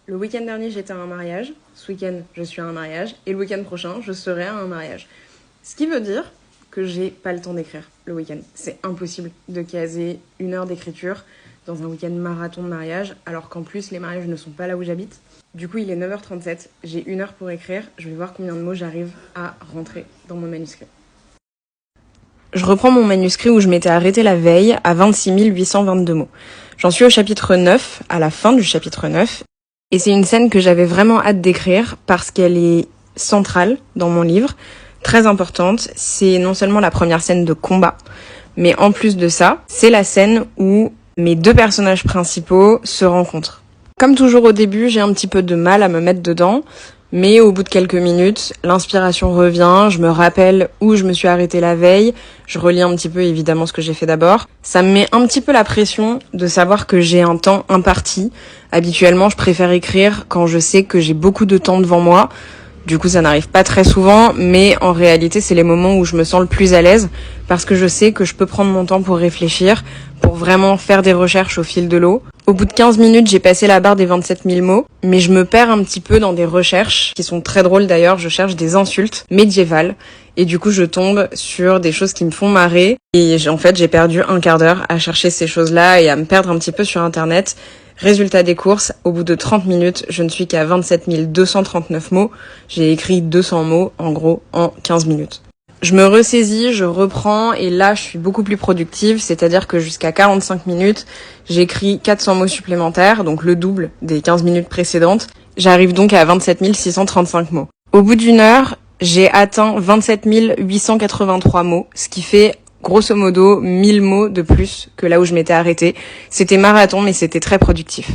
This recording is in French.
Le week-end dernier, j'étais à un mariage. Ce week-end, je suis à un mariage. Et le week-end prochain, je serai à un mariage. Ce qui veut dire que j'ai pas le temps d'écrire le week-end. C'est impossible de caser 1 heure d'écriture dans un week-end marathon de mariage, alors qu'en plus, les mariages ne sont pas là où j'habite. Du coup, il est 9h37. J'ai 1 heure pour écrire. Je vais voir combien de mots j'arrive à rentrer dans mon manuscrit. Je reprends mon manuscrit où je m'étais arrêtée la veille à 26 822 mots. J'en suis au chapitre 9, à la fin du chapitre 9. Et c'est une scène que j'avais vraiment hâte d'écrire parce qu'elle est centrale dans mon livre, très importante. C'est non seulement la première scène de combat, mais en plus de ça, c'est la scène où mes 2 personnages principaux se rencontrent. Comme toujours au début, j'ai un petit peu de mal à me mettre dedans, mais au bout de quelques minutes, l'inspiration revient, je me rappelle où je me suis arrêtée la veille, je relis un petit peu évidemment ce que j'ai fait d'abord. Ça me met un petit peu la pression de savoir que j'ai un temps imparti. Habituellement, je préfère écrire quand je sais que j'ai beaucoup de temps devant moi. Du coup, ça n'arrive pas très souvent, mais en réalité, c'est les moments où je me sens le plus à l'aise parce que je sais que je peux prendre mon temps pour réfléchir, pour vraiment faire des recherches au fil de l'eau. Au bout de 15 minutes, j'ai passé la barre des 27 000 mots, mais je me perds un petit peu dans des recherches qui sont très drôles d'ailleurs. Je cherche des insultes médiévales et du coup, je tombe sur des choses qui me font marrer. Et en fait, j'ai perdu un quart d'heure à chercher ces choses-là et à me perdre un petit peu sur Internet. Résultat des courses, au bout de 30 minutes, je ne suis qu'à 27 239 mots. J'ai écrit 200 mots, en gros, en 15 minutes. Je me ressaisis, je reprends, et là, je suis beaucoup plus productive, c'est-à-dire que jusqu'à 45 minutes, j'écris 400 mots supplémentaires, donc le double des 15 minutes précédentes. J'arrive donc à 27 635 mots. Au bout d'1 heure, j'ai atteint 27 883 mots, ce qui fait grosso modo 1000 mots de plus que là où je m'étais arrêtée. C'était marathon, mais c'était très productif.